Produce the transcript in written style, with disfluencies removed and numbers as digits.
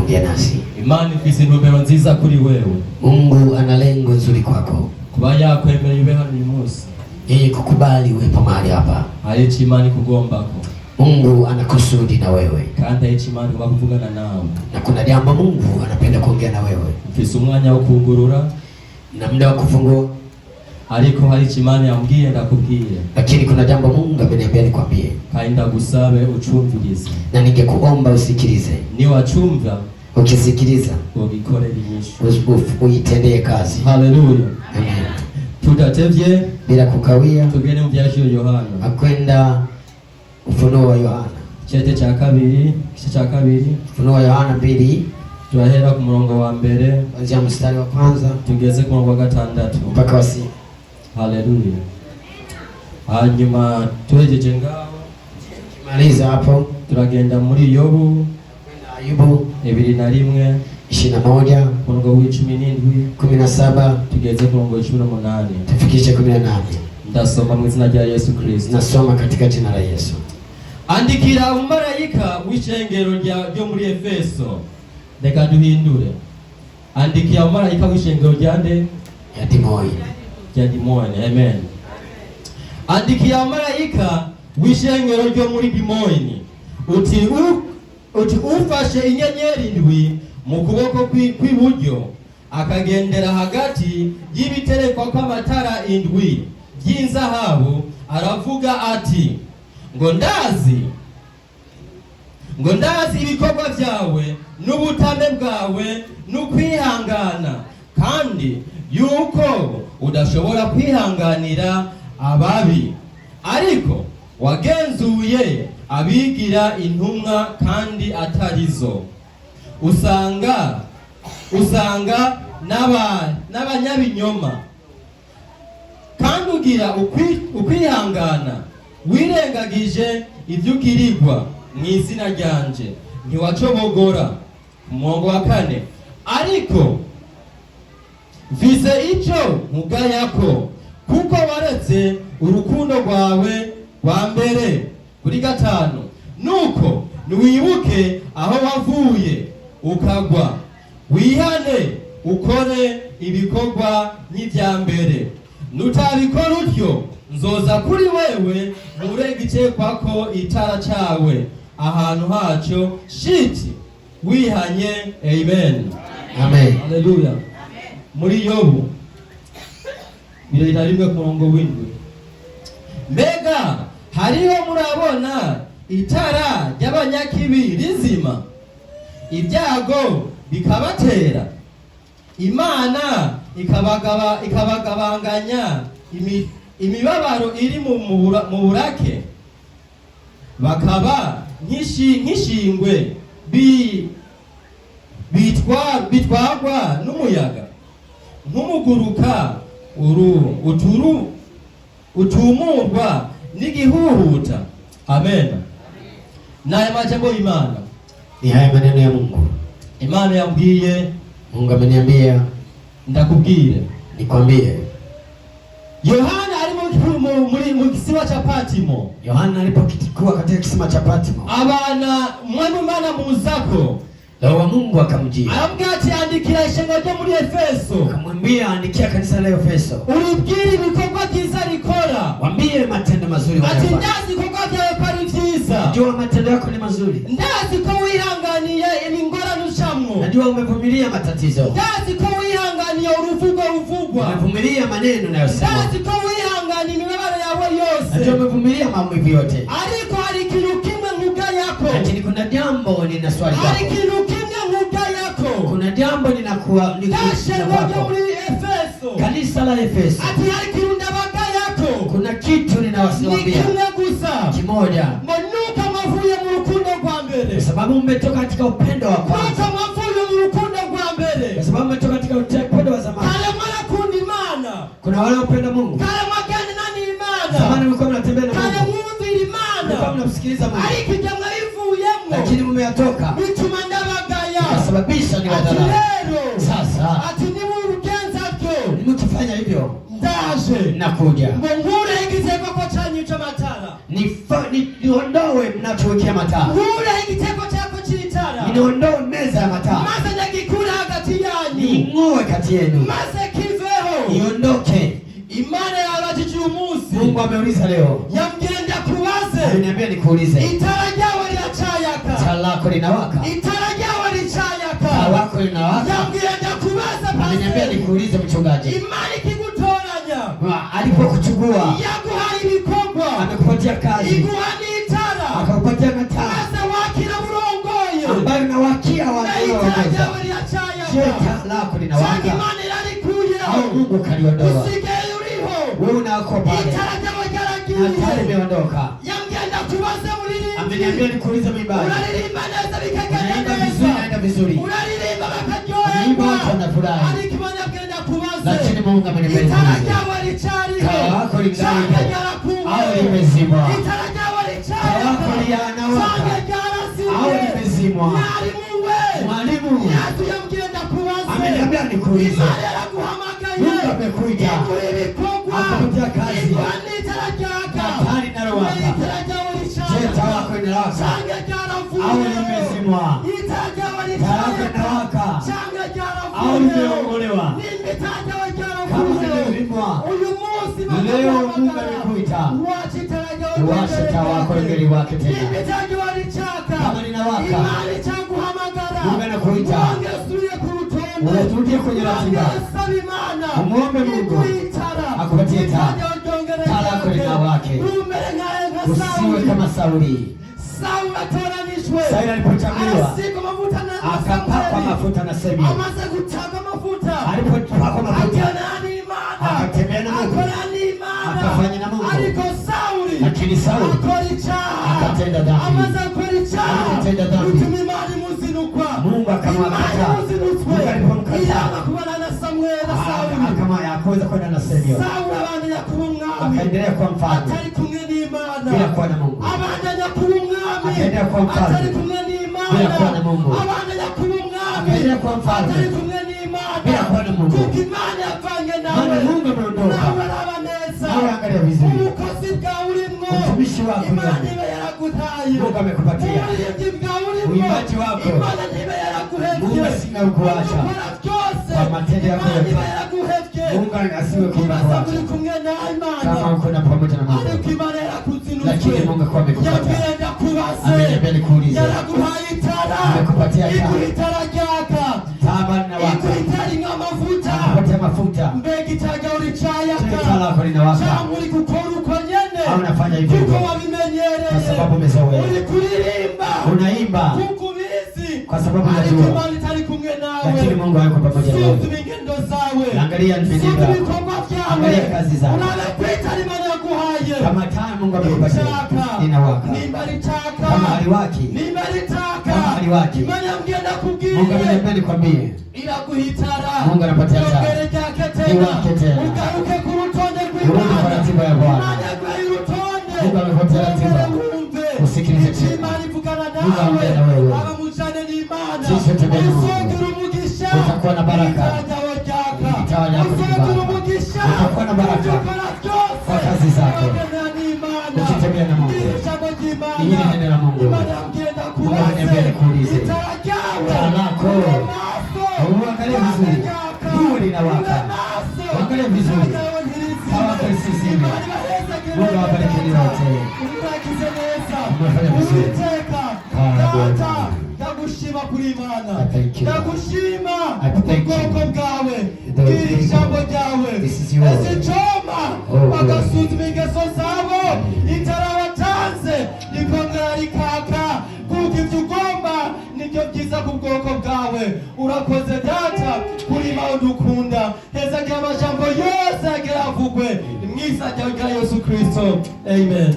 kuongea nasi. Imani ifise intumbero nziza kuri wewe. Mungu ana lengo nzuri kwako. Kuba yakwemera ube hano uyu munsi. Yeye kukubali uwepo mahali hapa. Hariho imani kugombako. Mungu ana kusudi na wewe. Kandi hariho imani bakuvugana nawe. Na kuna jambo Mungu anapenda kuongea na wewe. Ufise umwanya wo kugurura na muda wa kufungua. Ariko hari imani yambwiye ndakubwiye. Lakini kuna jambo Mungu ameniambia nikwambie. Kandi ndagusabe ucumvirize. Na ningekuomba usikilize. Ni wachumva ukisikiliza ugikorera inyishu. Uitendee kazi. Haleluya. Amen. Tudatevye bila kukawia. Tugene mu byashiyo Yohana. Akwenda Ufunuo wa Yohana. Chete cha kabiri, kice cha kabiri. Ufunuo wa Yohana 2. Tuhera ku murongo wa mbere kuanzia mstari wa kwanza tugeze ku murongo wa 6 mpaka wa 6. Haleluya. Hanyuma tuhejeje ngaho kimaliza hapo turagenda muri Yobu Ayubu 2:1 21 murongo wa 17 17 tugeze ku murongo wa 18 tufikishe 18. Ndasoma mu izina rya Yesu Kristo. Nasoma katika jina la Yesu. Andikira umumarayika w'ishengero ryo muri Efeso. Reka duhindure. Andikira umumarayika w'ishengero ryande ya Dimoyi. Ya Dimoyi. Amen. Andikira umumarayika w'ishengero ryo muri Dimoyi. Uti ufashe inyenyeri ndwi mu kuboko kw'iburyo akagendera hagati y'ibiterekwa kw'amatara indwi y'inzahabu aravuga ati ngo ndazi ibikorwa byawe n'ubutame bwawe n'ukwihangana kandi yuko udashobora kwihanganira ababi ariko wagenzuye abigira intumwa kandi atarizo usanga n'abanyabinyoma kandi ugira ukwihangana wirengagije ibyo ugirirwa mu izina ryanje ntiwacobogora. Umurongo wa 4 ariko mfise icyo nkugayako kuko waretse urukundo rwawe rwa mbere. Kuri 5 nuko niwibuke aho wavuye ukagwa wihane ukore ibikorwa nk'ibya mbere. Nutabikora utyo nzoza kuri wewe murega icyekwako itara cyawe ahantu hacyo shiti wihanye. Amen. Amen. Haleluya. Muri Yobu 1:1 ku murongo w'indwi mbega hariho murabona itara ry'abanyakibi rizima ibyago bikabatera Imana ikabagabanganya imibabaro iri mu burake bakaba nk'ishingwe bitwagwa n'umuyaga nk'umuguruka utumurwa n'igihuhuta. Amen. Naye majambo Imana ni haya maneno ya Mungu. Imana yambwiye, Mungu ameniambia ndakubwire nikwambie. Yohana ali mu kisima cha Patimo. Yohana alipokuwa katika kisima cha Patimo, abana Imana muzako Roho wa Mungu akamjia. Aramubwira ati andikira ishengero ryo muri Efeso. Akamwambia andikia kanisa la Efeso. Uribwire ibikorwa byiza rikora. Waambie matendo mazuri wanafanya. Ati ndazi ibikorwa byawe ari byiza. Najua matendo yako ni mazuri. Ndazi ko wihanganiye ingorane ucamwo. Najua umevumilia matatizo. Ndazi ko wihanganiye uruvugwa. Umevumilia maneno unayosemwa. Ndazi ko wihanganiye imibabaro yawe yose. Najua umevumilia maumivu yote. Ariko hari ikintu kimwe nkugayako. Lakini kuna jambo nina swali lako. Hari ikintu kimwe nkugayako. Kuna jambo ninakuwa kanisa la Efeso. Ati hari ikintu ndabagayako. Kuna kitu ninawasiwambia. Kimoja. Mwanuka mwavuye mu rukundo rwa mbere. Kwa sababu mmetoka katika upendo wa kwanza. Mwavuye mu rukundo rwa mbere. Kwa sababu mmetoka katika upendo wa zamani. Kale mwana kundi Imana. Kuna wale wapenda Mungu. Kale mwagani nani Imana. Zamani mlikuwa mnatembea na Mungu. Kale mwumvira Imana. Mlikuwa mnamsikiliza Mungu. Ariko jamwe rivuyemo. Lakini mmeyatoka. Bituma ndabagaya. Sababisha ni wadharau. Sasa. Ati ni urugenza byo. Nimukifanya hivyo. Ndaje. Nakuja. Ngure igitego ko chanyu cha matara. Niondoe mnachowekea matara. Ngure igitego chako chita. y'amatara, niondoe meza ya mataa, maze ndagikure hagati yanyu, ning'oe kati yenu, maze kiveho. iondoke. Imana yabajije umunsi, Mungu ameuliza leo, yambwiye ndakubaze, aliniambia nikuulize, itara ryawe riracayaka, taa lako linawaka, itara ryawe ricayaka, taa lako linawaka. yambwiye ndakubaze Aliniambia pastor, nikuulize mchungaji, Imana ikigutoranya, alipokuchukua yaguhaye ibikorwa, amekupatia kazi, iguha n'itara, akakupatia mataa maze wakira burongoye, ambayo nawakia na itara wanaoongeza. ryawe Je, riracayaka, taa lako cyangwa linawaka Imana irarikuyeho, au Mungu kaliondoa? usigaye uriho, Wewe unako pale itara ryawe na taa ryaragiye. limeondoka. Yambwiye ndakubaze Ameniambia muririmbi, nikuulize mwimbaji, uraririmba neza bikagenda unaimba vizuri, neza, naenda vizuri, uraririmba unaimba watu bakaryoherwa, wanafurahi, ariko Imana yambwiye ndakubaze, lakini Mungu ameniambia itara nikuulize, ryawe ricariho, taa lako cyangwa lingali au ryarakuweho, limezimwa, itara ryawe taa lako ricariho, linawaka cyangwa au ryarazimye. limezimwa. Mwarimu we, Mwalimu Yesu yambwiye ndakubaze, ameniambia nikuulize, Imana yaraguhamagaye, Mungu amekuja iguha ibikorwa, akakupatia kazi, iguha n'itara ryaka, na taa linalowaka. itara ryawe Je, taa ricariho, lako linawaka cyangwa au ryaravuyeho, limezimwa? itara ryawe Taa lako ricariho, linawaka cyangwa au ryaravuyeho, limeongolewa? nimba itara ryawe Kama ryaravuyeho, limezimwa, uyu munsi leo Mungu bakaguhamagara, amekuita, wacha itara ryawe uwashe taa wako ryaka, liwake nimba tena. itara ryawe ricaka, Kama linawaka, Imana icyaguhamagara, Mungu anakuita, wongere usubire ku rutonde, urudie kwenye ratiba, wongere usaba Imana, umuombe Mungu iguhitara, akupatie taa, itara ryongere taa lako ryake, linawake. umere nka Usiwe Sawuli. kama Sauli. Sauli atoranijwe, Sauli alipochaguliwa asigwa mafuta na akapakwa Samweli, mafuta na Samueli, amaze gutanga mafuta, alipopakwa mafuta ajyana n'Imana, akatembea na Mungu, akora n'Imana, akafanya na Mungu. ariko Sauli Lakini Sauli akora icyaha, akatenda dhambi. amaze gukora icyaha, Alipotenda dhambi, bituma Imana imuzinukwa, Mungu akamwakataa. Imana imuzinutswe, Mungu alipomkataa, iyanga kubana na Samweli na Sauli, akaweza kwenda na Samueli, Sauli abandanya kuba umwami, akaendelea kuwa mfalme atari kumwe n'Imana, bila kuwa na Mungu, abandanya kuba umwami, akaendelea kuwa mfalme atari kumwe n'Imana, bila kuwa na Mungu, abandanya kuba umwami, akaendelea kuwa mfalme atari kumwe n'Imana, bila kuwa na Mungu. kuko Imana yavanye nawe, Maana Mungu ameondoka, nawe araba neza, nawe angalia vizuri, ubukozi bwawe urimwo, utumishi wako Imana ndani, ibe yaragutaye, Mungu amekupatia, uburinzi bwawe urimwo, uimbaji wako, Imana ibe yaraguhevye, Mungu asingekuacha ukora byose, kwa matendo yako Imana yote. ibe yaraguhevye, Mungu asiwe ukibaza kuacha uri kumwe na Imana, kama uko na pamoja na Mungu, ariko Imana yarakuzinutswe, lakini Mungu akuwa amekupatia. yambwiye ndakubaze, Ameniambia nikuulize, yaraguhaye itara, amekupatia taa, iguha itara ryaka, taa bali linawaka, iguha itara rimwe amavuta, akupatia mafuta. mbega itara ryawe Je, ricayaka, taa lako linawaka cyangwa uri gukora uko nyene, au unafanya hivyo kuko hivyo wabimenyereye, kwa sababu umezoea, uri kuririmba, unaimba kuko ubizi, kwa sababu ariko unajua, Imana itari kumwe nawe, lakini Mungu hayuko pamoja na wewe. suzuma ingendo zawe, Angalia nitendo suzuma yako, ibikorwa byawe, angalia kazi zako, urabe ko itara Imana yaguhaye, kama taa Mungu amekupatia ritaka, linawaka, nimba ritaka, kama haliwaki, nimba ritaka, kama haliwaki, Imana yambwiye ndakubwire, Mungu ameniambia nikwambie, iraguhitara, Mungu anapatia taa, yongere ryake liwake tena, tena, ugaruke ku rutonde urudi kwa rw'Imana, ratiba ya Bwana. Imana yaguhaye urutonde, Mungu amepatia ratiba, wumve, usikilize icyo tena. Imana ivugana Mungu nawe, aongea na wewe, abamujane n'Imana, sisi tembea na Mungu, uzogira umugisha, utakuwa na baraka, itara ryawe ryaka, itara lako uzogira liwaka, umugisha, utakuwa na baraka ukora byose, kwa kazi zako, ugendana n'Imana, ukitembea na Mungu. iri jambo ry'Imana, Hili ni neno la Mungu. Imana yambwiye Mungu ameniambia ndakubaze, nikuulize, itara ryawe, taa lako, uangalie vizuri, liwe linawaka, uangalie vizuri, taa lako lisizime. Mungu awabariki wote, umefanya vizuri. ndagushima kuri Imana, I thank you. ndagushima I thank you. ubwoko bwawe, The iri jambo ryawe, This is yours. izicoma Oh, bagasuzuma ingeso zabo, itara watanze rikongera rikaka, kuko ibyo ugomba nibyo byiza ku bwoko bwawe. Urakoze data kuri mawe dukunda, hezagira amajambo yose agera avugwe, ni mu izina rya Yesu Kristo, amen.